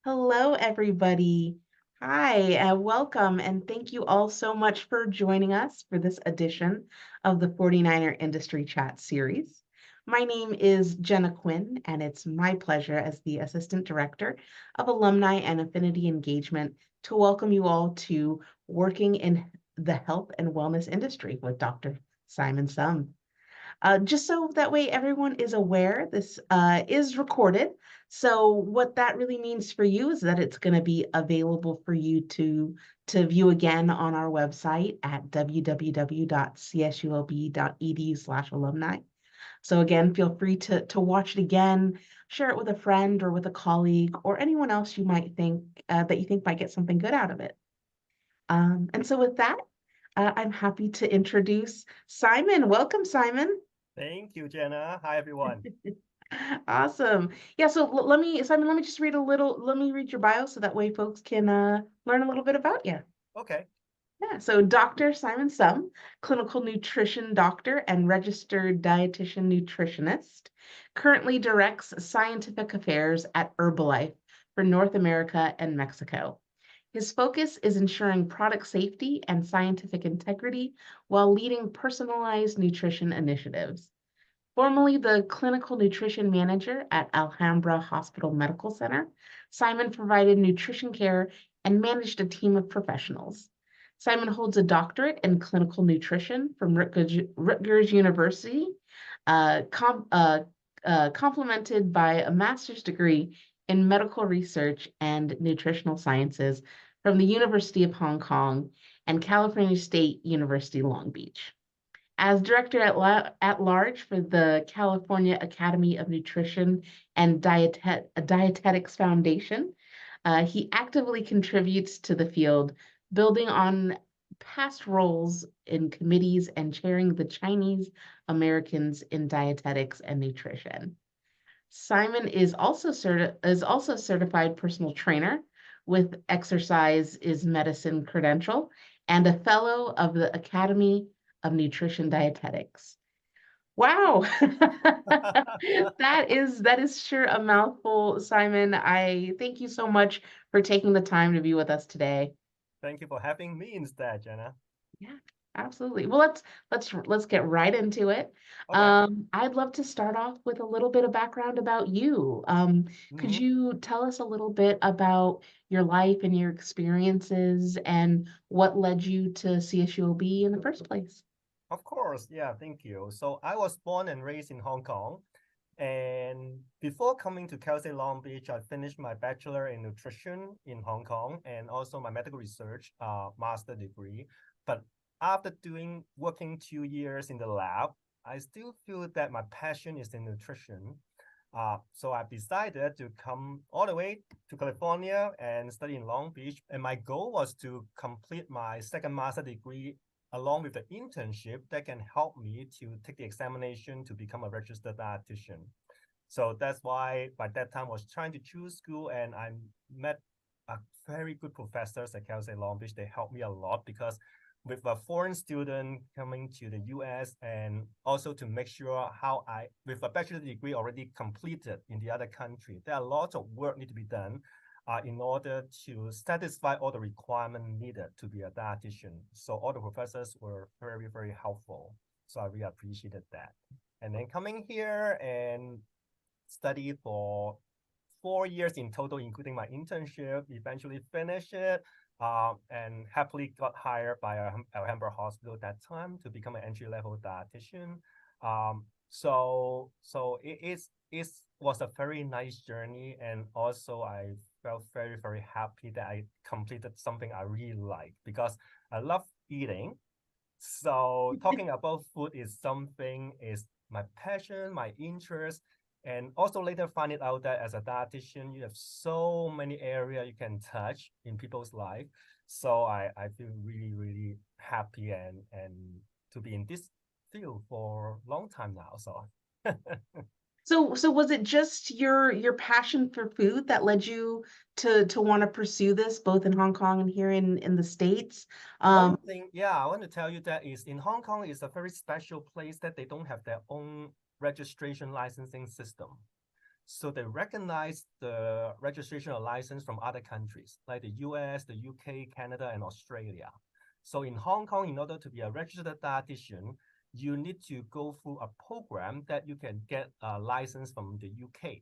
Hello, everybody. Hi, welcome, and thank you all so much for joining us for this edition of the 49er Industry Chat series. My name is Jenna Quinn, and it's my pleasure as the Assistant Director of Alumni and Affinity Engagement to welcome you all to Working in the Health and Wellness Industry with Dr. Simon Sum. Just so that way everyone is aware, this is recorded. So what that really means for you is that it's going to be available for you to view again on our website at www.csulb.edu/alumni. So again, feel free to watch it again, share it with a friend or with a colleague or anyone else you might think that you think might get something good out of it. And so with that, I'm happy to introduce Simon. Welcome, Simon. Thank you, Jenna. Hi, everyone. Awesome. Yeah, so Simon, let me just let me read your bio so that way folks can learn a little bit about you. Okay. Yeah, so Dr. Simon Sum, clinical nutrition doctor and registered dietitian nutritionist, currently directs scientific affairs at Herbalife for North America and Mexico. His focus is ensuring product safety and scientific integrity while leading personalized nutrition initiatives. Formerly the clinical nutrition manager at Alhambra Hospital Medical Center, Simon provided nutrition care and managed a team of professionals. Simon holds a doctorate in clinical nutrition from Rutgers University, uh, com- uh, complemented by a master's degree in medical research and nutritional sciences from the University of Hong Kong and California State University, Long Beach. As director at large for the California Academy of Nutrition and Dietetics Foundation, he actively contributes to the field, building on past roles in committees and chairing the Chinese Americans in Dietetics and Nutrition. Simon is also a certified personal trainer with Exercise is Medicine credential and a fellow of the Academy of Nutrition Dietetics. Wow. That is sure a mouthful, Simon. I thank you so much for taking the time to be with us today. Thank you for having me instead, Jenna. Yeah, absolutely. Well, let's get right into it. Okay. I'd love to start off with a little bit of background about you. Could hmm you tell us a little bit about your life and your experiences and what led you to CSULB in the first place? Of course. Yeah, thank you. So I was born and raised in Hong Kong. And before coming to Cal State Long Beach, I finished my bachelor in nutrition in Hong Kong and also my medical research master degree. But after working 2 years in the lab, I still feel that my passion is in nutrition. So I've decided to come all the way to California and study in Long Beach. And my goal was to complete my second master degree along with the internship that can help me to take the examination to become a registered dietitian. So that's why by that time I was trying to choose school and I met a very good professors at Cal State Long Beach. They helped me a lot because with a foreign student coming to the US and also to make sure with a bachelor degree already completed in the other country, there are lots of work need to be done in order to satisfy all the requirements needed to be a dietitian. So all the professors were very, very helpful. So I really appreciated that. And then coming here and study for 4 years in total, including my internship, eventually finished it, and happily got hired by Alhambra Hospital at that time to become an entry-level dietitian. So it was a very nice journey, and also I felt very, very happy that I completed something I really like because I love eating. So talking about food is my passion, my interest, and also later find it out that as a dietitian, you have so many areas you can touch in people's life. So I feel really, really happy and to be in this field for a long time now. So So was it just your passion for food that led you to want to pursue this both in Hong Kong and here in the States? one Um, thing, yeah, I want to tell you that is in Hong Kong is a very special place that they don't have their own registration licensing system. So they recognize the registration or license from other countries, like the US, the UK, Canada, and Australia. So in Hong Kong, in order to be a registered dietitian, you need to go through a program that you can get a license from the UK.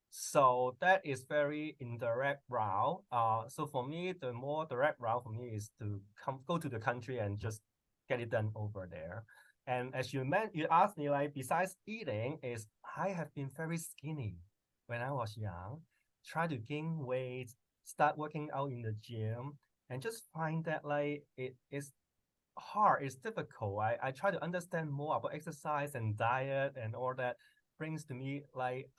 So that is very indirect route. So for me, the more direct route for me is to go to the country and just get it done over there. And as you asked me, like besides eating, is I have been very skinny when I was young. Try to gain weight, start working out in the gym, and just find that like it is hard, it's difficult. I try to understand more about exercise and diet and all that brings to me like,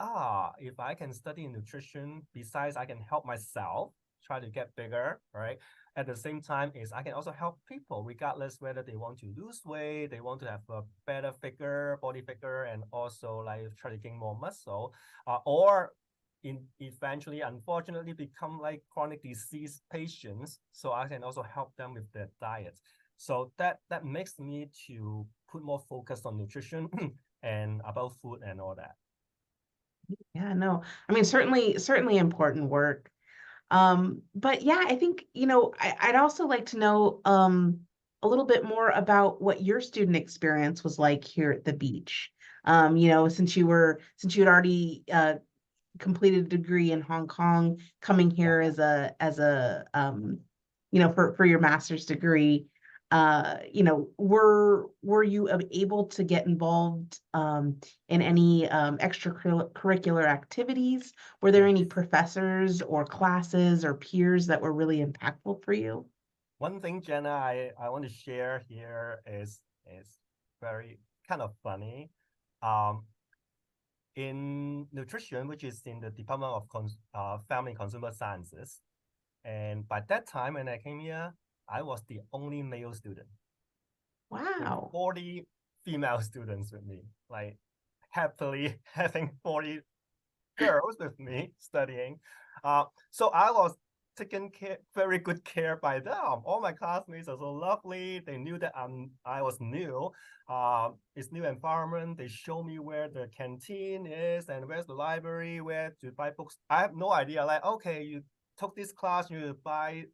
if I can study nutrition, besides I can help myself try to get bigger, right? At the same time is I can also help people regardless whether they want to lose weight, they want to have a better figure, body figure, and also like try to gain more muscle, or eventually, unfortunately, become like chronic disease patients. So I can also help them with their diet. So that makes me to put more focus on nutrition and about food and all that. Yeah, no, I mean, certainly important work. But yeah, I think, I'd also like to know a little bit more about what your student experience was like here at the beach. Since you had already completed a degree in Hong Kong, coming Yeah. here for your master's degree, were you able to get involved in any extracurricular activities? Were there Yes. any professors or classes or peers that were really impactful for you? One thing, Jenna, I want to share here is very kind of funny. Um, in nutrition, which is in the Department of Family and Consumer Sciences, and by that time when I came here, I was the only male student with Wow. 40 female students with me, like happily having 40 girls with me studying. So I was taken very good care by them. All my classmates are so lovely. They knew that I was new. It's new environment. They show me where the canteen is and where's the library, where to buy books. I have no idea. Like, okay, you took this class, you buy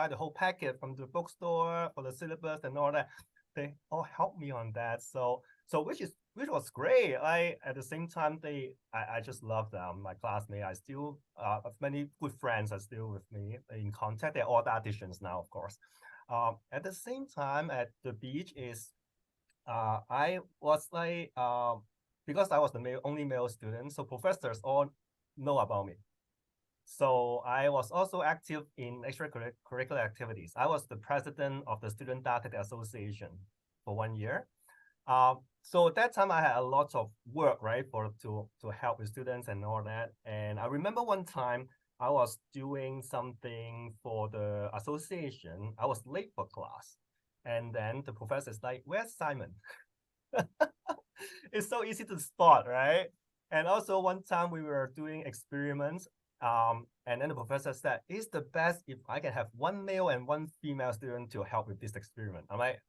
the whole packet from the bookstore for the syllabus and all that. They all helped me on that. So which was great. At the same time I just love them. My classmates, I still many good friends are still with me in contact. They're all dietitians now, of course. At the same time, at the beach is I was like because I was the only male student, so professors all know about me. So I was also active in extracurricular activities. I was the president of the Student Dietetics Association for 1 year. So at that time I had a lot of work, right, to help with students and all that. And I remember one time I was doing something for the association. I was late for class. And then the professor is like, "Where's Simon?" It's so easy to spot, right? And also one time we were doing experiments. And then the professor said, "It's the best if I can have one male and one female student to help with this experiment." I'm like,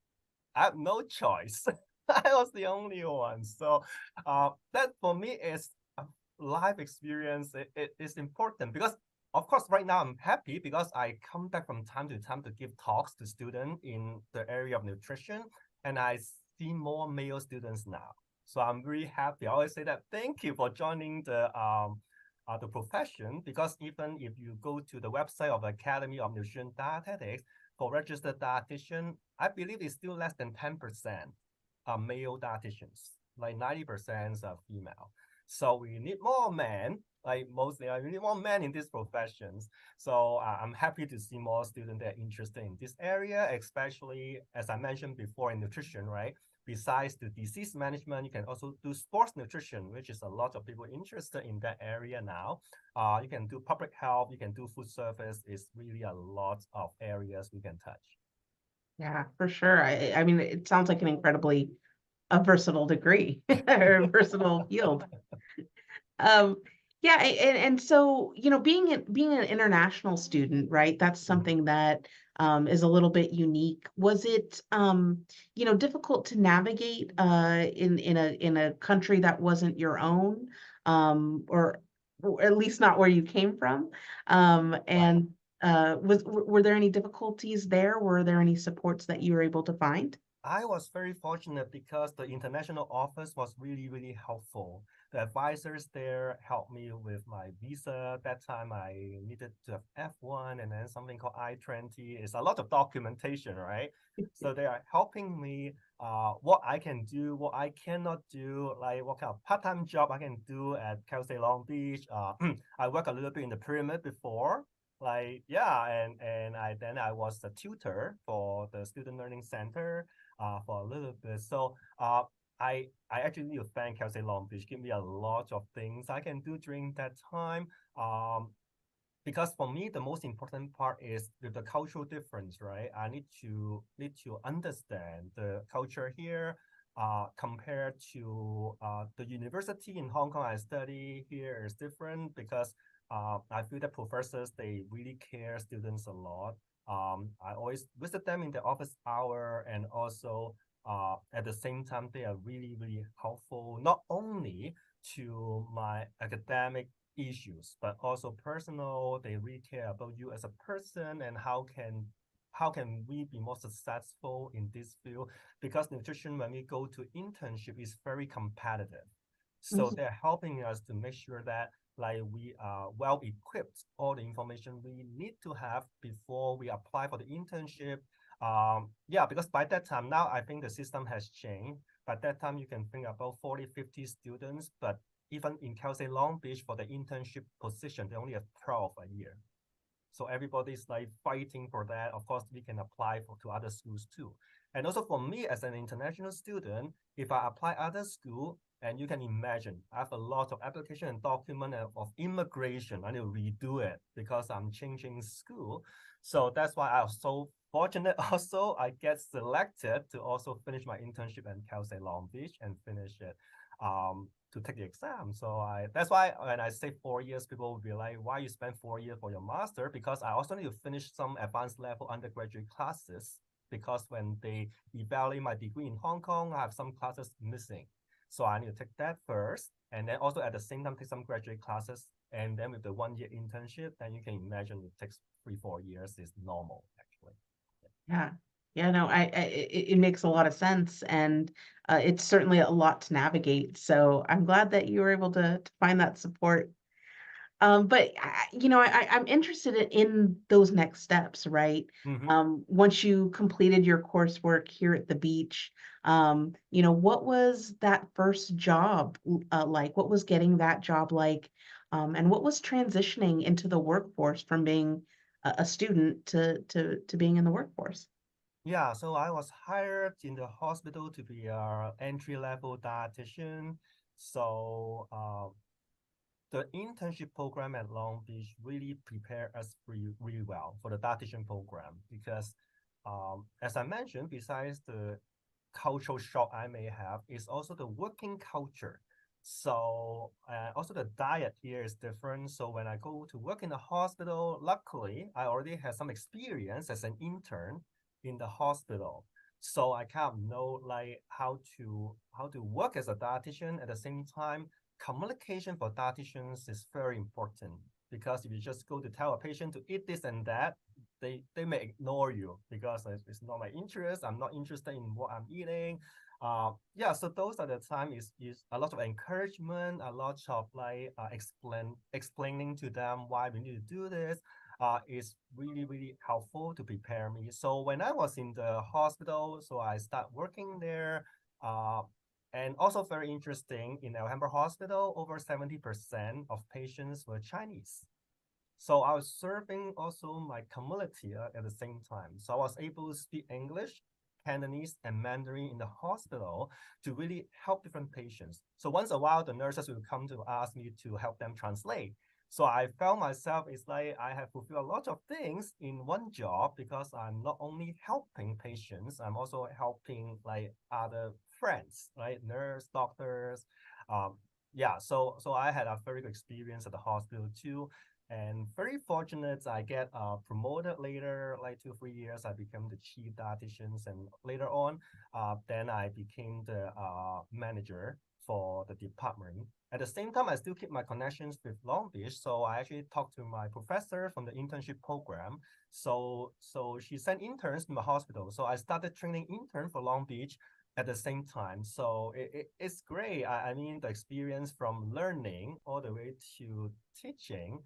I have no choice. I was the only one. So that for me is a life experience. It is important because, of course, right now I'm happy because I come back from time to time to give talks to students in the area of nutrition, and I see more male students now. So I'm really happy. I always say that thank you for joining the profession, because even if you go to the website of Academy of Nutrition Dietetics for registered dietitian, I believe it's still less than 10% are male dietitians, like 90% are female. So we need more men, like mostly we need more men in these professions. So I'm happy to see more students that are interested in this area, especially as I mentioned before in nutrition, right? Besides the disease management, you can also do sports nutrition, which is a lot of people interested in that area now. You can do public health, you can do food service. It's really a lot of areas we can touch. Yeah, for sure. I mean, it sounds like an incredibly a versatile degree or a versatile field. Um, yeah, and so, being an international student, right? That's Mhm. something that is a little bit unique. Was it difficult to navigate in a country that wasn't your own? Or at least not where you came from. Right. And were there any difficulties there? Were there any supports that you were able to find? I was very fortunate because the international office was really, really helpful. The advisors there helped me with my visa. That time I needed to have F1 and then something called I-20. It's a lot of documentation, right? So they are helping me what I can do, what I cannot do, like what kind of part-time job I can do at Cal State Long Beach. I worked a little bit in the pyramid before. Like, yeah, and I was a tutor for the student learning center for a little bit. So I actually need to thank Cal State Long Beach. Give me a lot of things I can do during that time. Um, because for me, the most important part is the cultural difference, right? I need to understand the culture here. Compared to the university in Hong Kong I study here is different because I feel that professors they really care students a lot. I always visit them in the office hour, and also at the same time, they are really, really helpful, not only to my academic issues, but also personal. They really care about you as a person and how can we be more successful in this field? Because nutrition, when we go to internship, is very competitive. So Mhm. they're helping us to make sure that like we are well equipped, all the information we need to have before we apply for the internship. Yeah, because by that time, now I think the system has changed. By that time, you can think about 40, 50 students, but even in Cal State Long Beach for the internship position, they only have 12 a year. So everybody's like fighting for that. Of course, we can apply to other schools too. And also for me as an international student, if I apply other school, and you can imagine, I have a lot of application and document of immigration. I need to redo it because I'm changing school. So that's why I was so fortunate also. I get selected to also finish my internship at Cal State Long Beach and finish it. To take the exam. So that's why when I say 4 years, people will be like, why you spend 4 years for your master? Because I also need to finish some advanced level undergraduate classes because when they evaluate my degree in Hong Kong, I have some classes missing. So I need to take that first. And then also at the same time, take some graduate classes. And then with the 1 year internship, then you can imagine it takes 3, 4 years is normal, actually. Yeah. Yeah, no, it makes a lot of sense, and it's certainly a lot to navigate. So I'm glad that you were able to find that support. But I'm interested in those next steps, right? Mm-hmm. Once you completed your coursework here at the beach, what was that first job like? What was getting that job like? And what was transitioning into the workforce from being a student to being in the workforce? Yeah, so I was hired in the hospital to be a entry-level dietitian. So the internship program at Long Beach really prepared us really, really well for the dietitian program because, as I mentioned, besides the cultural shock I may have, is also the working culture. So also the diet here is different. So when I go to work in the hospital, luckily I already had some experience as an intern in the hospital. So I kind of know like how to work as a dietitian. At the same time, communication for dietitians is very important because if you just go to tell a patient to eat this and that, they may ignore you because it's not my interest. I'm not interested in what I'm eating. Yeah, so those are the time is a lot of encouragement, a lot of like explaining to them why we need to do this. Is really, really helpful to prepare me. So when I was in the hospital, so I start working there. Uh, and also very interesting, in Alhambra Hospital, over 70% of patients were Chinese. So I was serving also my community at the same time. So I was able to speak English, Cantonese, and Mandarin in the hospital to really help different patients. So once a while, the nurses will come to ask me to help them translate. So I found myself, it's like I have fulfilled a lot of things in one job because I'm not only helping patients, I'm also helping like other friends, right? Nurse, doctors. Um, yeah, so I had a very good experience at the hospital too. And very fortunate, I get promoted later, like 2, 3 years. I became the chief dietitian, and later on, then I became the manager for the department. At the same time, I still keep my connections with Long Beach. So I actually talked to my professor from the internship program. So she sent interns to my hospital. So I started training interns for Long Beach at the same time. So it's great. I mean, the experience from learning all the way to teaching,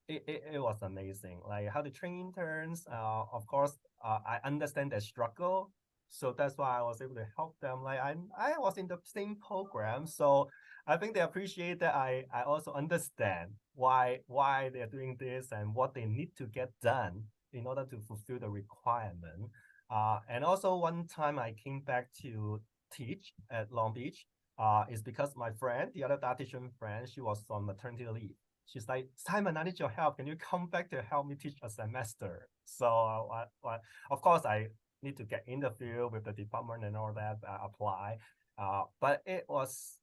it was amazing. Like how to train interns. Of course, I understand their struggle. So that's why I was able to help them. Like I was in the same program. So I think they appreciate that I also understand why they're doing this and what they need to get done in order to fulfill the requirement. And also one time I came back to teach at Long Beach, is because my friend, the other dietitian friend, she was on maternity leave. She's like, Simon, I need your help. Can you come back to help me teach a semester? So of course, I need to get in the field with the department and all that, apply. But it was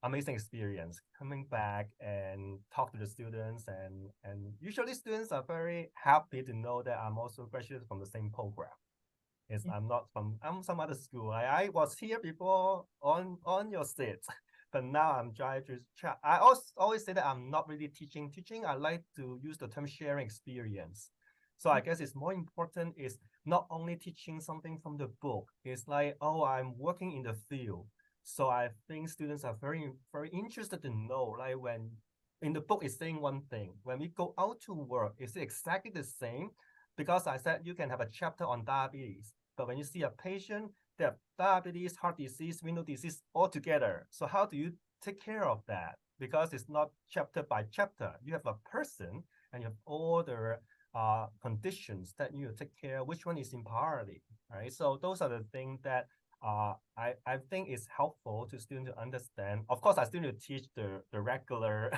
amazing experience coming back and talk to the students, and usually students are very happy to know that I'm also graduated from the same program. I'm some other school. I was here before on your seat, but now I'm trying to I always say that I'm not really teaching. I like to use the term sharing experience. So I guess it's more important is not only teaching something from the book. It's like, oh, I'm working in the field. So I think students are very interested to know, like when in the book it's saying one thing, when we go out to work, is it exactly the same? Because I said you can have a chapter on diabetes, but when you see a patient, they have diabetes, heart disease, renal disease all together. So how do you take care of that? Because it's not chapter by chapter. You have a person and you have all the conditions that you take care of, which one is in priority, right? So those are the things that I think is helpful to students to understand. Of course, I still need to teach the regular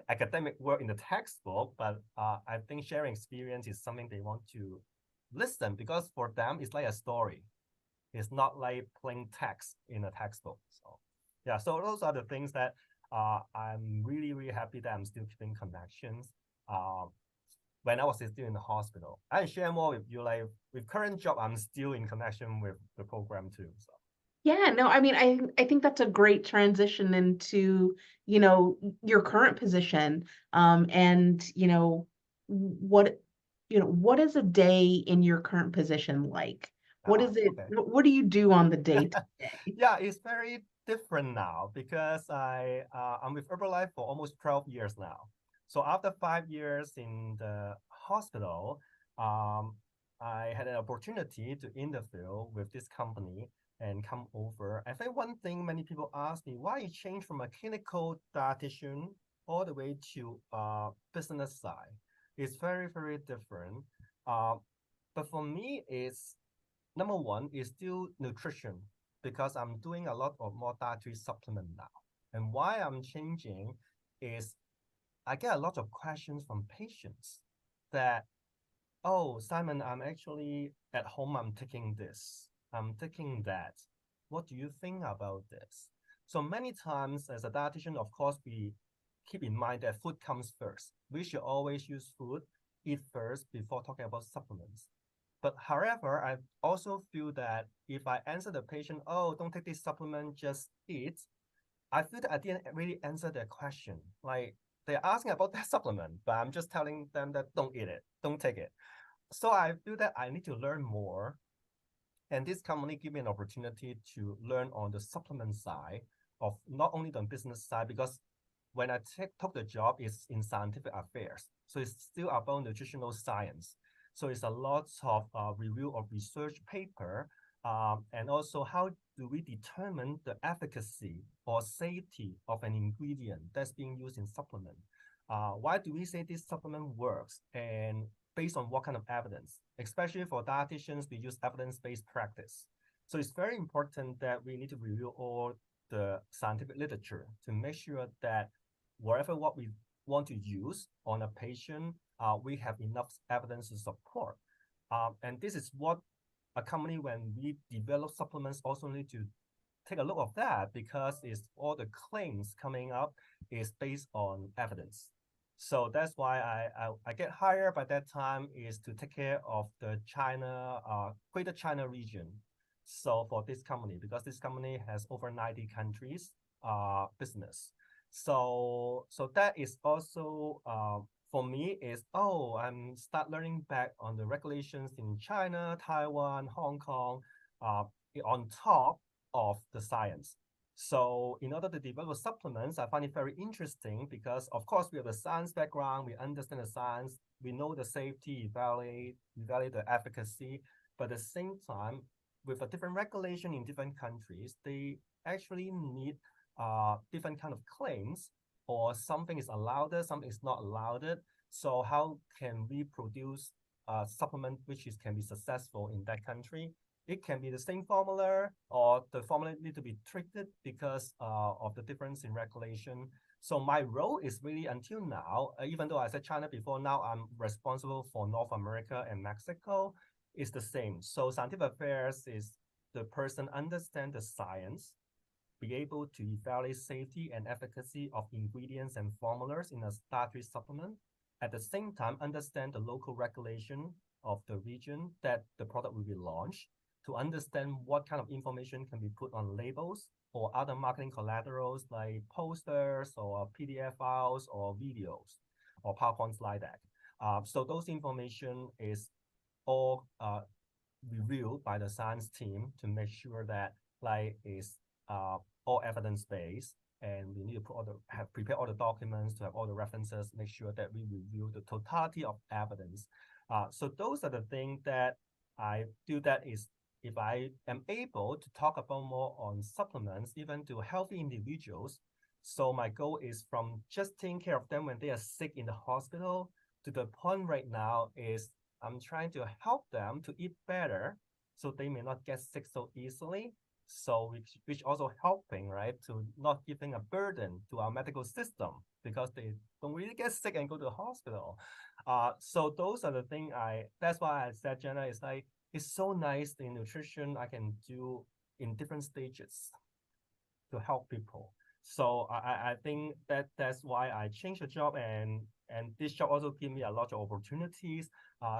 academic work in the textbook, but I think sharing experience is something they want to listen, because for them, it's like a story. It's not like plain text in a textbook. So yeah, so those are the things that I'm really happy that I'm still keeping connections. When I was still in the hospital, I share more with you. Like with current job, I'm still in connection with the program too. So Yeah, no, I mean, I think that's a great transition into, your current position. And what, what is a day in your current position like? What is it, okay. what do you do on the day to day? Yeah, it's very different now because I'm with Herbalife for almost 12 years now. So after 5 years in the hospital, I had an opportunity to interview with this company and come over. I think one thing many people ask me, why you change from a clinical dietitian all the way to business side? It's very different. Uh, but for me, it's number one is still nutrition, because I'm doing a lot of more dietary supplement now. And why I'm changing is I get a lot of questions from patients that, oh, Simon, I'm actually at home, I'm taking this, I'm taking that. What do you think about this? So many times as a dietitian, of course, we keep in mind that food comes first. We should always use food, eat first before talking about supplements. But however, I also feel that if I answer the patient, oh, don't take this supplement, just eat, I feel that I didn't really answer their question. Like they're asking about that supplement, but I'm just telling them that don't eat it, don't take it. So I feel that I need to learn more. And this company give me an opportunity to learn on the supplement side of not only the business side, because when I took the job, it's in scientific affairs. So it's still about nutritional science. So it's a lot of review of research paper, and also how do we determine the efficacy or safety of an ingredient that's being used in supplement? Why do we say this supplement works, and based on what kind of evidence? Especially for dietitians, we use evidence-based practice. So it's very important that we need to review all the scientific literature to make sure that whatever what we want to use on a patient, we have enough evidence to support. And this is what a company, when we develop supplements, also need to take a look of that, because it's all the claims coming up is based on evidence. So that's why I get hired by that time is to take care of the China, Greater China region. So for this company, because this company has over 90 countries business. So that is also for me is, oh, I'm start learning back on the regulations in China, Taiwan, Hong Kong, on top of the science. So in order to develop supplements, I find it very interesting because of course we have a science background, we understand the science, we know the safety, evaluate the efficacy, but at the same time, with a different regulation in different countries, they actually need different kind of claims, or something is allowed, something is not allowed. So how can we produce a supplement which can be successful in that country? It can be the same formula, or the formula need to be treated because of the difference in regulation. So my role is really, until now, even though I said China before, now I'm responsible for North America and Mexico, is the same. So scientific affairs is the person understand the science, be able to evaluate safety and efficacy of ingredients and formulas in a dietary supplement. At the same time, understand the local regulation of the region that the product will be launched, to understand what kind of information can be put on labels or other marketing collaterals like posters or PDF files or videos or PowerPoint slide deck. So those information is all reviewed by the science team to make sure that is all evidence-based, and we need to prepare all the documents to have all the references, make sure that we review the totality of evidence. So those are the things that I do. That is, if I am able to talk about more on supplements, even to healthy individuals. So my goal is from just taking care of them when they are sick in the hospital, to the point right now is I'm trying to help them to eat better so they may not get sick so easily. So which also helping, right, to not giving a burden to our medical system, because they don't really get sick and go to the hospital. So those are the things that's why I said, Jenna, it's like, it's so nice in nutrition I can do in different stages to help people. So I think that's why I changed the job, and this job also give me a lot of opportunities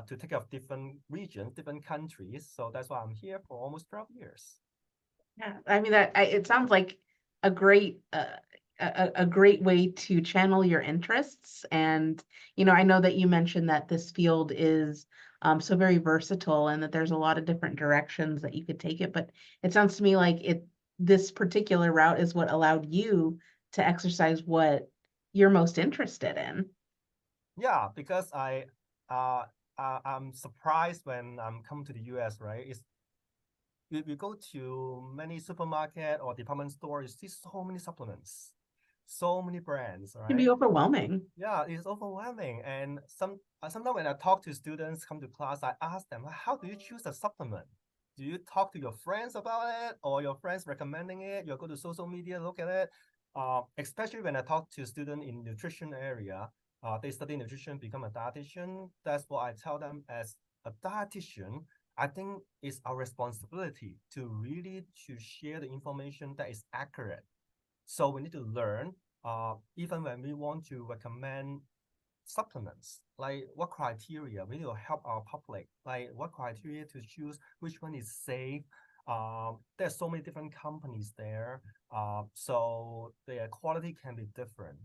to take care of different regions, different countries. So that's why I'm here for almost 12 years. Yeah, I mean it sounds like a great a great way to channel your interests. And I know that you mentioned that this field is so very versatile, and that there's a lot of different directions that you could take it. But it sounds to me like this particular route is what allowed you to exercise what you're most interested in. Yeah, because I'm surprised when I'm come to the US, right? We go to many supermarket or department stores, you see so many supplements, so many brands, It can be right? overwhelming. Yeah, it's overwhelming. And sometimes when I talk to students come to class, I ask them, how do you choose a supplement? Do you talk to your friends about it, or your friends recommending it? You go to social media, look at it. Especially when I talk to students in nutrition area, they study nutrition, become a dietitian. That's what I tell them. As a dietitian, I think it's our responsibility to really to share the information that is accurate. So we need to learn, even when we want to recommend supplements, like what criteria we need to help our public, like what criteria to choose, which one is safe. There's so many different companies there, so their quality can be different,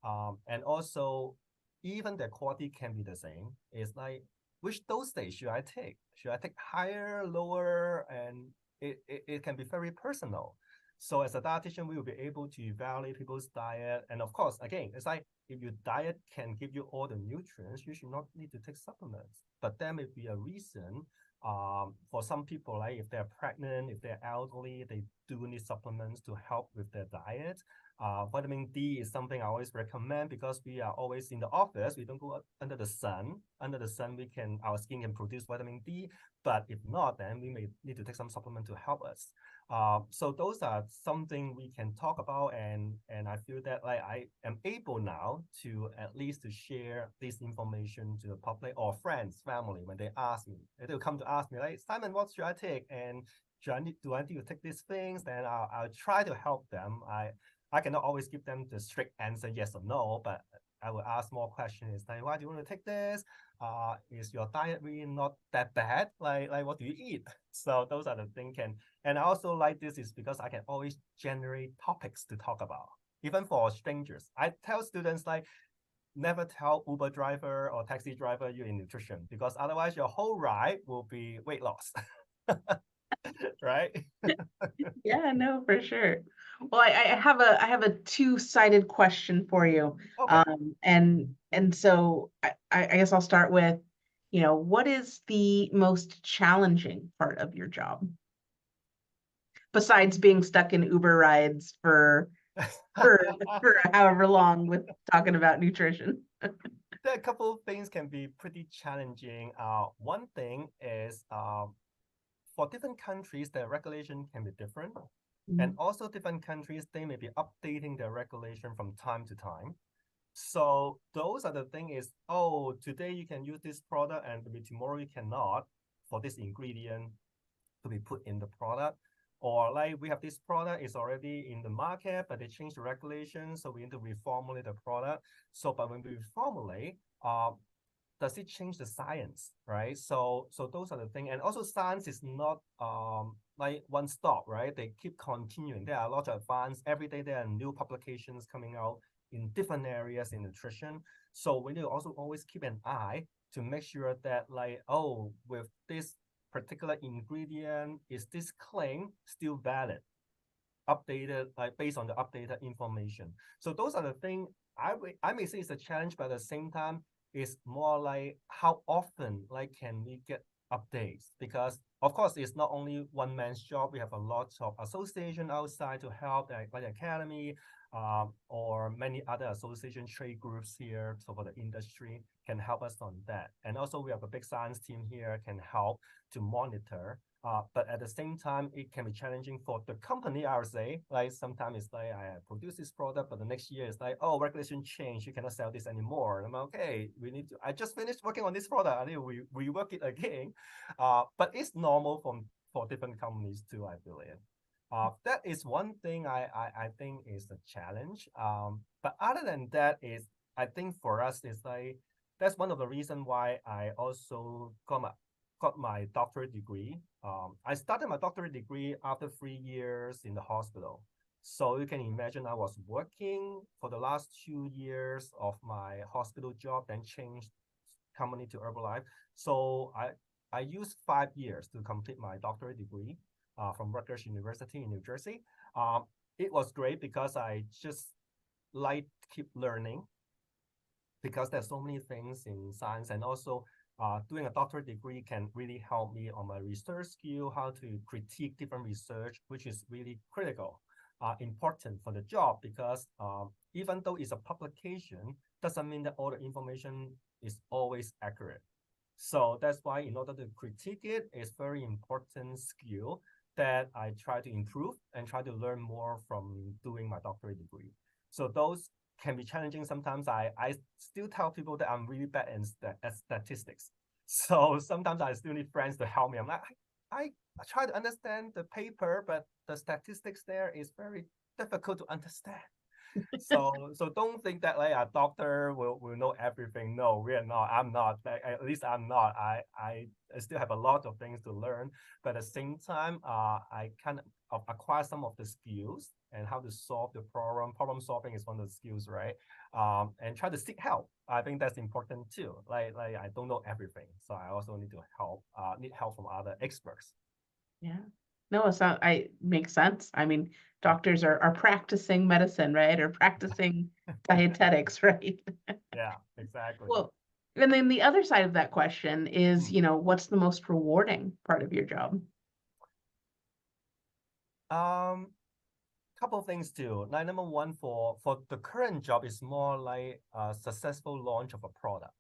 and also even their quality can be the same. It's like, which dosage should I take? Should I take higher, lower? And it can be very personal. So as a dietitian, we will be able to evaluate people's diet. And of course, again, it's like, if your diet can give you all the nutrients, you should not need to take supplements. But there may be a reason for some people, like if they're pregnant, if they're elderly, they do need supplements to help with their diet. Vitamin D is something I always recommend, because we are always in the office. We don't go under the sun. Under the sun, our skin can produce vitamin D. But if not, then we may need to take some supplement to help us. So those are something we can talk about, and I feel that like I am able now to at least to share this information to the public or friends, family, when they ask me. They will come to ask me like, Simon, what should I take? And do I need to take these things? Then I'll try to help them. I I cannot always give them the strict answer, yes or no, but I will ask more questions like, why do you want to take this? Is your diet really not that bad? Like what do you eat? So those are the things. And I also like this is because I can always generate topics to talk about, even for strangers. I tell students like, never tell Uber driver or taxi driver you're in nutrition, because otherwise your whole ride will be weight loss. Right? Yeah, no, for sure. Well, I have a two-sided question for you. Okay. And so I guess I'll start with, what is the most challenging part of your job besides being stuck in Uber rides for however long with talking about nutrition? There are a couple of things can be pretty challenging. One thing is for different countries, their regulation can be different. And also different countries, they may be updating their regulation from time to time. So those are the thing is, oh, today you can use this product and maybe tomorrow you cannot for this ingredient to be put in the product. Or like we have this product is already in the market, but they change the regulation, so we need to reformulate the product. So, but when we reformulate, does it change the science, right? So those are the things. And also science is not like one stop, right? They keep continuing. There are a lot of advanced, every day there are new publications coming out in different areas in nutrition. So we need to also always keep an eye to make sure that like, oh, with this particular ingredient, is this claim still valid? Updated, like based on the updated information. So those are the things I may say it's a challenge, but at the same time, it's more like how often like can we get updates? Because of course it's not only one man's job. We have a lot of association outside to help, like the academy, or many other association trade groups here. So for the industry can help us on that. And also we have a big science team here can help to monitor. But at the same time, it can be challenging for the company, I would say. Like sometimes it's like I produce this product, but the next year it's like, oh, regulation change, you cannot sell this anymore. And I'm like, okay, I just finished working on this product. I need to rework it again. But it's normal for different companies too, I believe. That is one thing I think is a challenge. But other than that is, I think for us is like, that's one of the reasons why I also got my doctorate degree. I started my doctorate degree after 3 years in the hospital. So you can imagine I was working for the last 2 years of my hospital job, then changed company to Herbalife. So I used 5 years to complete my doctorate degree from Rutgers University in New Jersey. It was great because I just like keep learning, because there's so many things in science, and also doing a doctorate degree can really help me on my research skill, how to critique different research, which is really critical, important for the job, because even though it's a publication, doesn't mean that all the information is always accurate. So that's why in order to critique it, it's very important skill that I try to improve and try to learn more from doing my doctorate degree. So those can be challenging sometimes. I still tell people that I'm really bad at statistics. So sometimes I still need friends to help me. I'm like, I try to understand the paper, but the statistics there is very difficult to understand. So don't think that like a doctor will know everything. No, we are not. I'm not. At least I'm not. I still have a lot of things to learn, but at the same time, I kind of acquire some of the skills and how to solve the problem. Problem solving is one of the skills, right? And try to seek help. I think that's important too. Like I don't know everything, so I also need to need help from other experts. Yeah. No, it's not, makes sense. I mean, doctors are practicing medicine, right? Or practicing dietetics, right? Yeah, exactly. Well, and then the other side of that question is, Hmm. what's the most rewarding part of your job? Couple of things too. Like number one, for the current job is more like a successful launch of a product,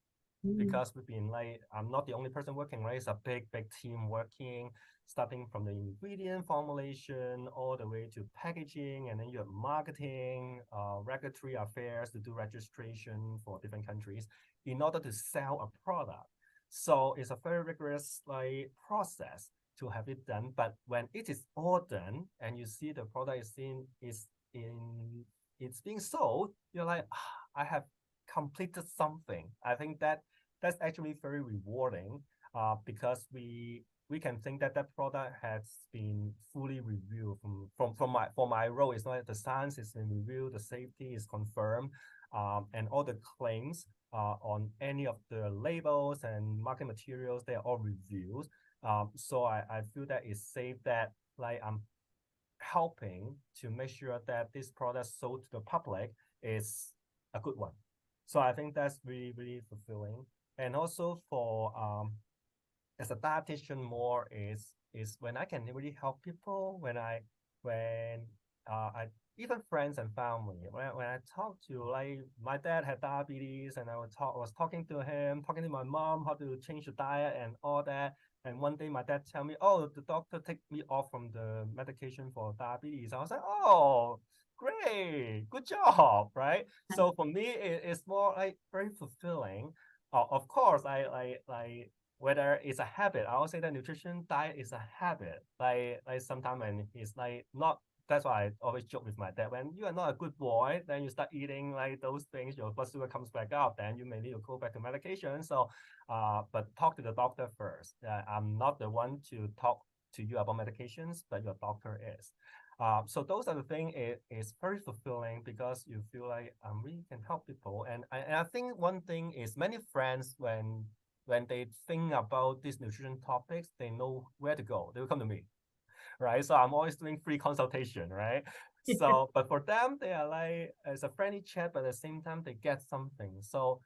Mm. because we've been like, I'm not the only person working, right? It's a big team working, starting from the ingredient formulation all the way to packaging, and then you have marketing, regulatory affairs to do registration for different countries in order to sell a product. So it's a very rigorous like process to have it done. But when it is all done and you see the product is in it's being sold, you're like, I have completed something. I think that's actually very rewarding, because we can think that that product has been fully reviewed from my for my role. It's not the science is been reviewed, the safety is confirmed, and all the claims on any of the labels and market materials, they are all reviewed. So I feel that it's safe, that like I'm helping to make sure that this product sold to the public is a good one. So I think that's really, really fulfilling. And also for as a dietitian, more is when I can really help people, when I even friends and family, when I talk to, like, my dad had diabetes, and I was talking to him, talking to my mom how to change the diet and all that. And one day my dad tell me, oh, the doctor take me off from the medication for diabetes. I was like, oh, great, good job, right? So for me, it's more like very fulfilling. Of course, I whether it's a habit. I would say that nutrition diet is a habit. Like sometimes when it's like not, that's why I always joke with my dad. When you are not a good boy, then you start eating like those things, your blood sugar comes back up, then you may need to go back to medication. So, but talk to the doctor first. I'm not the one to talk to you about medications, but your doctor is. So those are the things. It is very fulfilling because you feel like we can help people. And I think one thing is many friends when they think about these nutrition topics, they know where to go. They will come to me, right? So I'm always doing free consultation, right? So, but for them, they are like, it's a friendly chat, but at the same time, they get something. So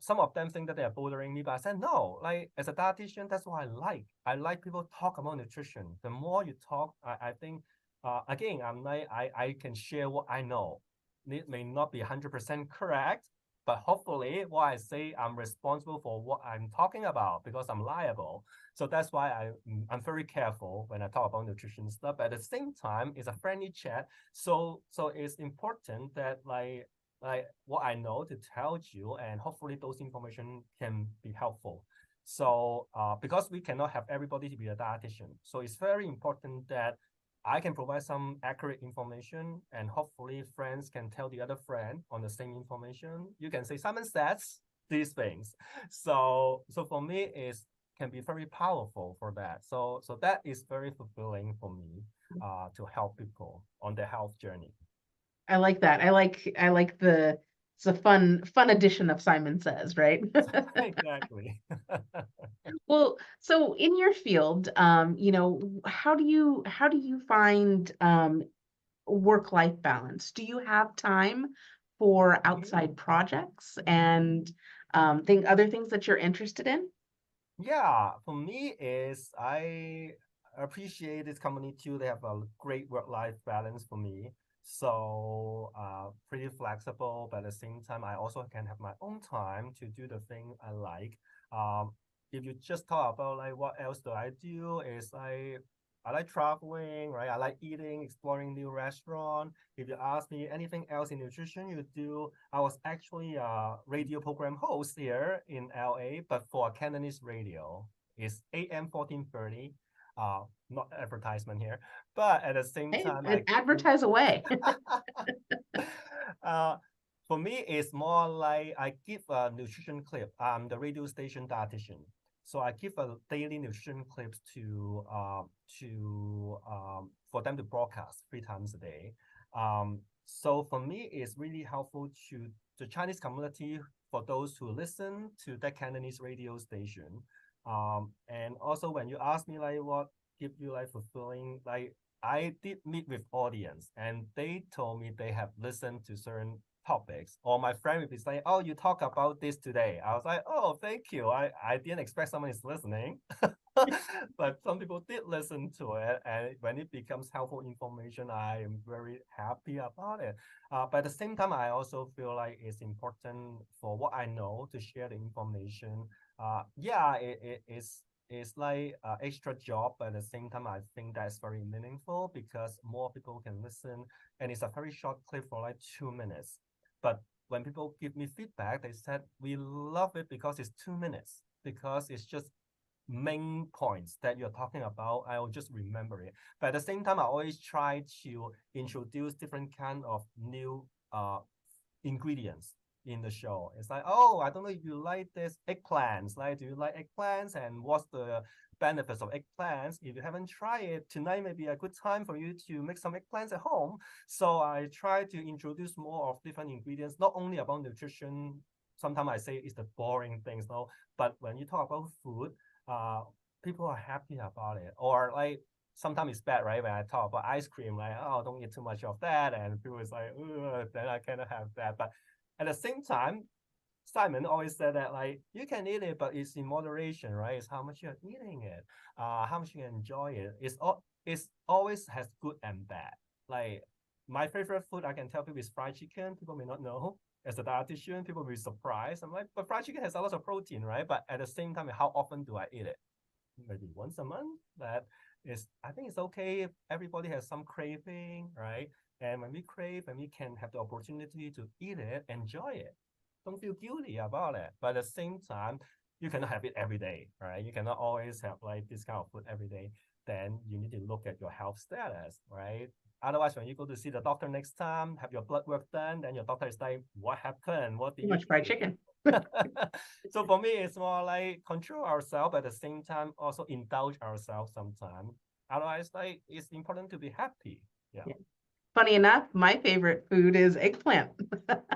some of them think that they are bothering me, but I said, no, like as a dietitian, that's what I like. I like people talk about nutrition. The more you talk, I think, again, I can share what I know. It may not be 100% correct, but hopefully what I say, I'm responsible for what I'm talking about because I'm liable. So that's why I'm very careful when I talk about nutrition stuff. But at the same time, it's a friendly chat. So it's important that like what I know to tell you, and hopefully those information can be helpful. So because we cannot have everybody to be a dietitian, so it's very important that I can provide some accurate information, and hopefully friends can tell the other friend on the same information. You can say Simon says these things. So for me, is can be very powerful for that. So that is very fulfilling for me to help people on their health journey. I like that. I like the it's a fun addition of Simon Says, right? Exactly. Well, so in your field, how do you find work-life balance? Do you have time for outside projects and other things that you're interested in? Yeah, for me is I appreciate this company too. They have a great work-life balance for me. So pretty flexible, but at the same time, I also can have my own time to do the thing I like. Um, if you just talk about like what else do I do, is I like traveling, right? I like eating, exploring new restaurant. If you ask me anything else in nutrition you do, I was actually a radio program host here in LA, but for a Cantonese radio. It's AM 1430. Not advertisement here, but at the same Hey, time, and advertise away. uh, for me, it's more like I give a nutrition clip. I'm the radio station dietitian, so I give a daily nutrition clips to for them to broadcast 3 times a day. So for me, it's really helpful to the Chinese community for those who listen to that Cantonese radio station. And also when you ask me like what give you like fulfilling, like I did meet with audience and they told me they have listened to certain topics, or my friend would be saying, oh, you talk about this today. I was like, oh, thank you. I didn't expect someone is listening. But some people did listen to it, and when it becomes helpful information, I am very happy about it. But at the same time, I also feel like it's important for what I know to share the information. Yeah, it's like an extra job, but at the same time, I think that's very meaningful because more people can listen, and it's a very short clip for like 2 minutes. But when people give me feedback, they said we love it because it's 2 minutes, because it's just main points that you're talking about. I will just remember it. But at the same time, I always try to introduce different kind of new ingredients in the show. It's like, oh, I don't know if you like this eggplants. Like, do you like eggplants? And what's the benefits of eggplants? If you haven't tried it, tonight may be a good time for you to make some eggplants at home. So I try to introduce more of different ingredients, not only about nutrition. Sometimes I say it's the boring things, no. But when you talk about food, people are happy about it. Or like sometimes it's bad, right? When I talk about ice cream, like, oh, don't eat too much of that. And people is like, then I cannot have that. But at the same time, Simon always said that like you can eat it, but it's in moderation, right? It's how much you're eating it, how much you enjoy it. It's always has good and bad. Like my favorite food, I can tell people is fried chicken. People may not know. As a dietitian, people will be surprised. I'm like, but fried chicken has a lot of protein, right? But at the same time, how often do I eat it? Maybe once a month. That is, I think it's okay if everybody has some craving, right? And when we crave and we can have the opportunity to eat it, enjoy it, don't feel guilty about it. But at the same time, you cannot have it every day, right? You cannot always have like this kind of food every day. Then you need to look at your health status, right? Otherwise, when you go to see the doctor next time, have your blood work done, then your doctor is like, what happened? What did Too you much fried eat? chicken. So for me, it's more like control ourselves, but at the same time, also indulge ourselves sometimes. Otherwise, like it's important to be happy. Yeah. Yeah. Funny enough, my favorite food is eggplant.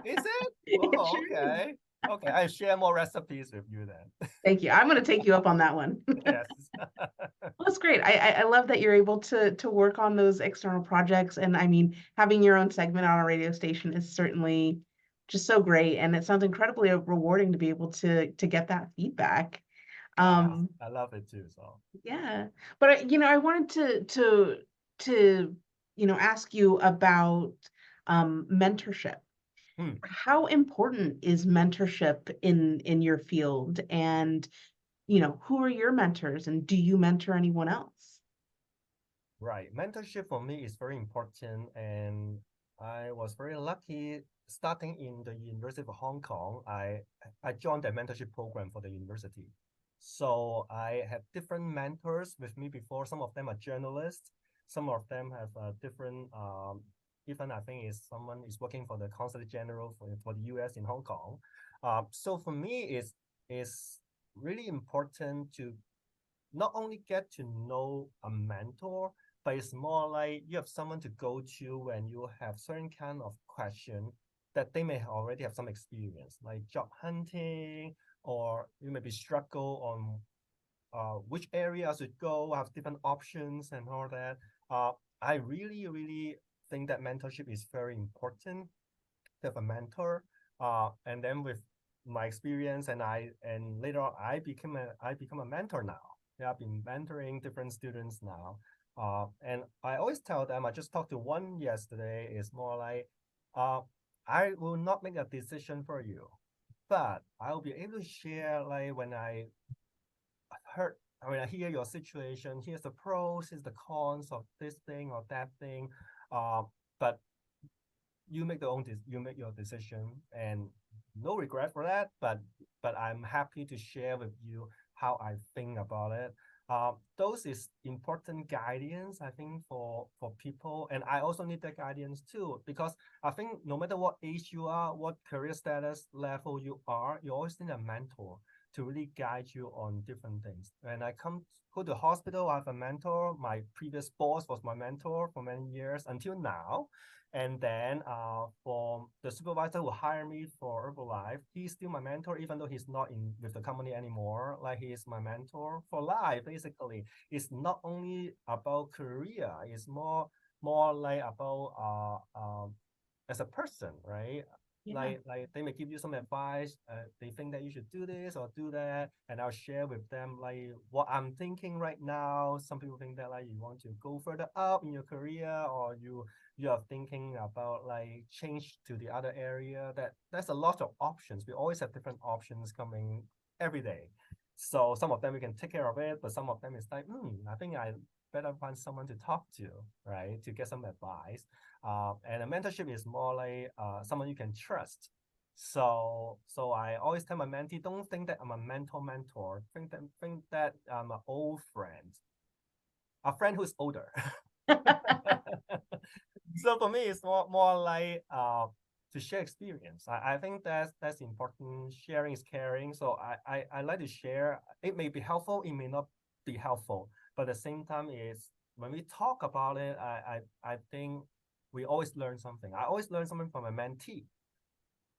Is it? It Oh, sure is. okay. Okay, I share more recipes with you then. Thank you. I'm going to take you up on that one. Yes. Well, that's great. I love that you're able to work on those external projects. And I mean, having your own segment on a radio station is certainly just so great. And it sounds incredibly rewarding to be able to get that feedback. Ah, Um, I love it too. So yeah. But I wanted to ask you about mentorship. hmm, How important is mentorship in your field? And who are your mentors, and do you mentor anyone else? right. Mentorship for me is very important, and I was very lucky starting in the University of Hong Kong. I joined the mentorship program for the university. So I had different mentors with me before. Some of them are journalists. Some of them have different. Even I think is someone is working for the Consulate General for the US in Hong Kong. So for me, is really important to not only get to know a mentor, but it's more like you have someone to go to when you have certain kind of question that they may already have some experience, like job hunting, or you maybe struggle on which area I should go, have different options and all that. I really, really think that mentorship is very important to have a mentor. And then with my experience and later on I become a mentor now. Yeah, I've been mentoring different students now. And I always tell them, I just talked to one yesterday, is more like, uh, I will not make a decision for you, but I'll be able to share like heard when I hear your situation, here's the pros, here's the cons of this thing or that thing. But you make you make your decision, and no regret for that. But I'm happy to share with you how I think about it. Those is important guidance, I think, for people, and I also need that guidance too, because I think no matter what age you are, what career status level you are, you always need a mentor to really guide you on different things. When I go to hospital, I have a mentor. My previous boss was my mentor for many years until now. And then for the supervisor who hired me for Herbalife, he's still my mentor, even though he's not in with the company anymore. Like he is my mentor for life, basically. It's not only about career, it's more like about as a person, right? Yeah. Like they may give you some advice. They think that you should do this or do that, and I'll share with them like what I'm thinking right now. Some people think that like you want to go further up in your career, or you are thinking about like change to the other area. That's a lot of options. We always have different options coming every day. So some of them we can take care of it, but some of them is like, I think I better find someone to talk to, right, to get some advice. And a mentorship is more like someone you can trust. So I always tell my mentee, don't think that I'm a mentor. Think that I'm an old friend, a friend who's older. So for me, it's more like share experience. I think that's important. Sharing is caring. So I like to share. It may be helpful, it may not be helpful, but at the same time is when we talk about it, I think we always learn something. I always learn something from a mentee,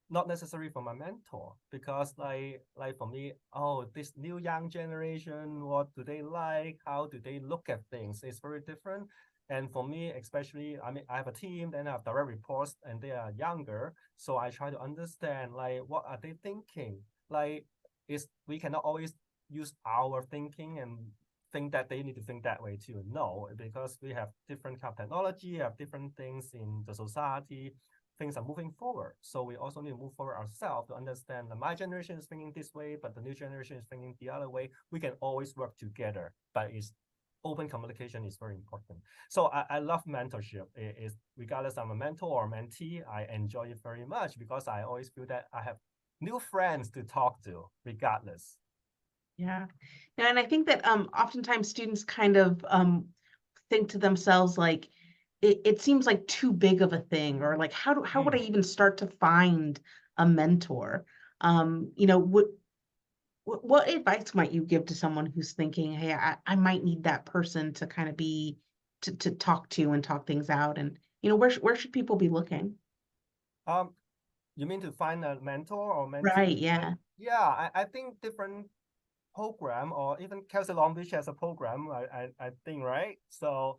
not necessarily from a mentor, because like for me, oh, this new young generation, what do they like? How do they look at things? It's very different. And for me, especially, I mean, I have a team, then I have direct reports, and they are younger. So I try to understand, like, what are they thinking? Like, is we cannot always use our thinking and think that they need to think that way too. No, because we have different kind of technology, have different things in the society, things are moving forward. So we also need to move forward ourselves to understand that my generation is thinking this way, but the new generation is thinking the other way. We can always work together, but it's open communication is very important. So I love mentorship. It is regardless I'm a mentor or mentee, I enjoy it very much because I always feel that I have new friends to talk to regardless. Yeah. Yeah, and I think that oftentimes students kind of think to themselves like it seems like too big of a thing, or like how would I even start to find a mentor? What advice might you give to someone who's thinking, hey, I might need that person to kind of be to talk to and talk things out, and where should people be looking? Um, you mean to find a mentor or Right, mentee? yeah. Yeah, I think different program or even Kelsey Long Beach has a program, I think, right? So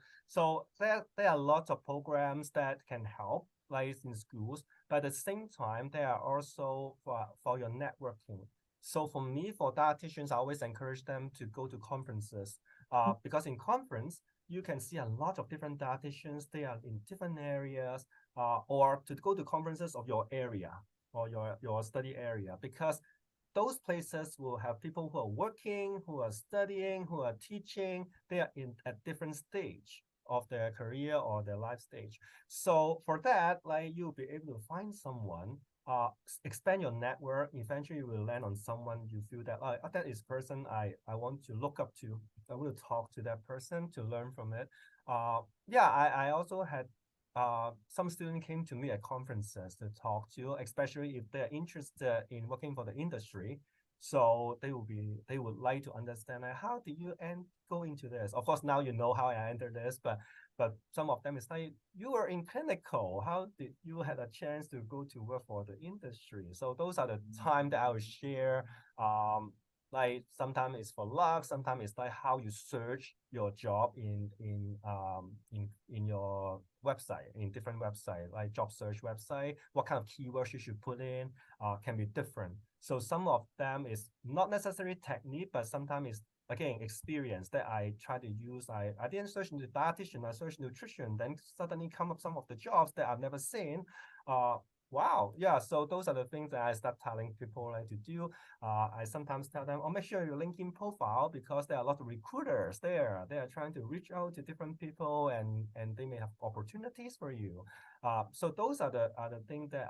there are lots of programs that can help, like in schools, but at the same time, there are also for your networking. So for me, for dietitians, I always encourage them to go to conferences, because in conference, you can see a lot of different dietitians. They are in different areas, or to go to conferences of your area or your study area, because those places will have people who are working, who are studying, who are teaching. They are in a different stage of their career or their life stage. So for that, like you'll be able to find someone, expand your network. Eventually, you will land on someone you feel that that is person I want to look up to. I will talk to that person to learn from it. Yeah, I also had some students came to me at conferences to talk to, especially if they're interested in working for the industry. So they would like to understand like, how did you go into this? Of course, now you know how I entered this, but some of them is like you were in clinical. How did you had a chance to go to work for the industry? So those are the time that I will share. Like sometimes it's for luck, sometimes it's like how you search your job in your website, in different website, like job search website, what kind of keywords you should put in, can be different. So some of them is not necessarily technique, but sometimes it's again experience that I try to use. I didn't search into dietitian, I searched nutrition, then suddenly come up some of the jobs that I've never seen. Wow, yeah. So those are the things that I start telling people like to do. I sometimes tell them, oh, make sure your LinkedIn profile, because there are a lot of recruiters there. They are trying to reach out to different people, and they may have opportunities for you. So those are the things that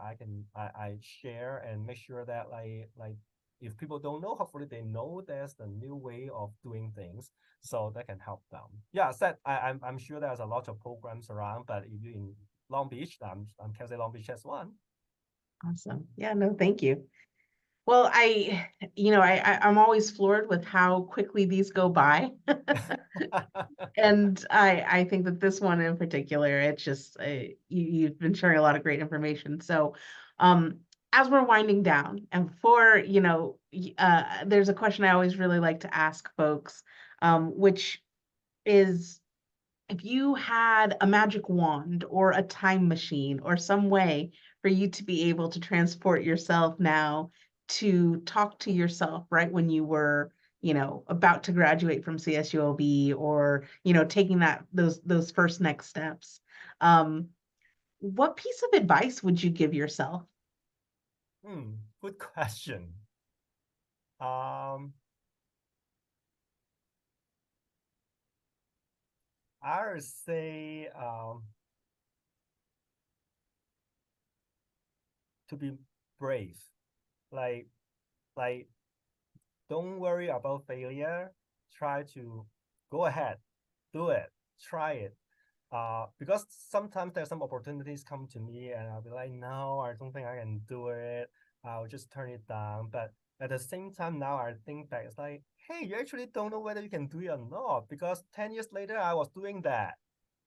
I share and make sure that like if people don't know, hopefully they know there's the new way of doing things, so that can help them. Yeah, I'm sure there's a lot of programs around, but if you're in Long Beach, I'm Kelsey Long Beach has one. Awesome. Yeah, no, thank you. Well, I'm always floored with how quickly these go by. And I think that this one in particular, it's just you've been sharing a lot of great information. So, um, as we're winding down, and before there's a question I always really like to ask folks, which is if you had a magic wand or a time machine or some way for you to be able to transport yourself now to talk to yourself right when you were, about to graduate from CSULB, or, taking those first next steps, what piece of advice would you give yourself? Good question. I would say to be brave. Like like don't worry about failure. Try to go ahead, do it, try it. Because sometimes there's some opportunities come to me and I'll be like, no, I don't think I can do it. I'll just turn it down. But at the same time, now I think back, it's like, hey, you actually don't know whether you can do it or not, because 10 years later, I was doing that.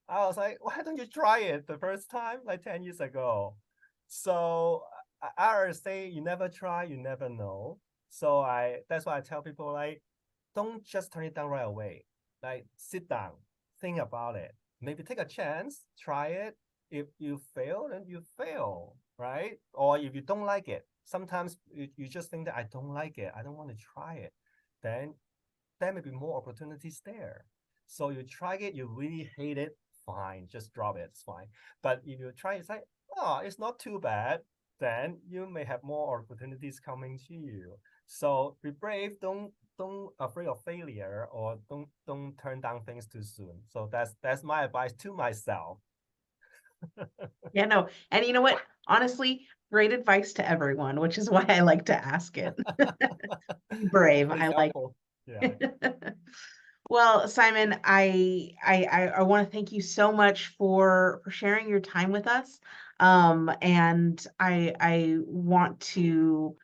I was like, why don't you try it the first time, like 10 years ago? So I always say, you never try, you never know. So that's why I tell people, like, don't just turn it down right away. Like, sit down, think about it. Maybe take a chance, try it. If you fail, then you fail, right? Or if you don't like it, sometimes you just think that I don't like it, I don't want to try it. Then there may be more opportunities there. So you try it, you really hate it, fine, just drop it, it's fine. But if you try it, it's like, oh, it's not too bad, then you may have more opportunities coming to you. So be brave, don't afraid of failure, or don't turn down things too soon. So that's my advice to myself. Yeah, no. And you know what? Honestly, great advice to everyone, which is why I like to ask it. Be brave. Hopefully it's I like. helpful. Yeah. Well, Simon, I want to thank you so much for sharing your time with us. And I want to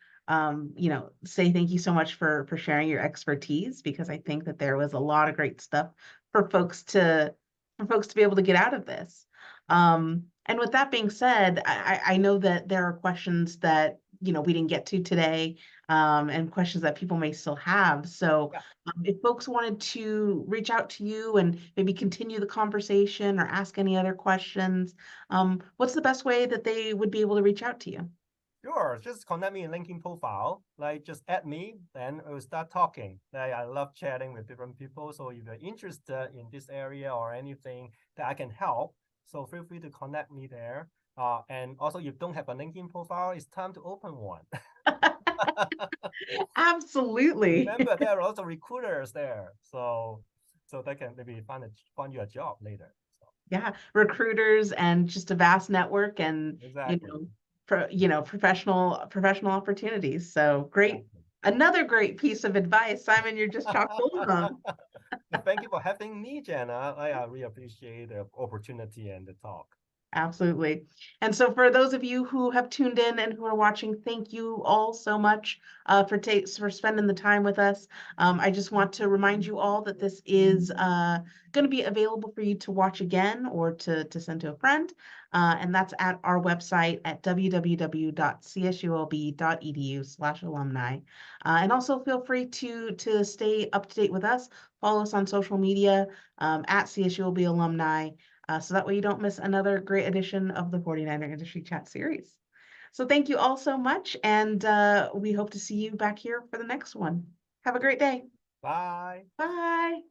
say thank you so much for sharing your expertise, because I think that there was a lot of great stuff for folks to be able to get out of this. And with that being said, I know that there are questions that we didn't get to today, and questions that people may still have. So Yeah. if folks wanted to reach out to you and maybe continue the conversation or ask any other questions, what's the best way that they would be able to reach out to you? Sure, just connect me in LinkedIn profile. Like, just add me, then we'll start talking. Like, I love chatting with different people. So if you're interested in this area or anything that I can help, so feel free to connect me there. And also, if you don't have a LinkedIn profile, it's time to open one. Absolutely. Remember, there are also recruiters there, so they can maybe find you a job later. So Yeah, recruiters and just a vast network, and exactly, professional opportunities. So great. exactly. Another great piece of advice, Simon, you're just chock full of them. Thank you for having me, Jenna. I really appreciate the opportunity and the talk. Absolutely. And so for those of you who have tuned in and who are watching, thank you all so much for spending the time with us. I just want to remind you all that this is going to be available for you to watch again or to send to a friend. And that's at our website at www.csulb.edu/alumni. And also feel free to stay up to date with us. Follow us on social media at CSULB Alumni. So that way you don't miss another great edition of the 49er Industry Chat series. So thank you all so much, and we hope to see you back here for the next one. Have a great day. Bye. Bye.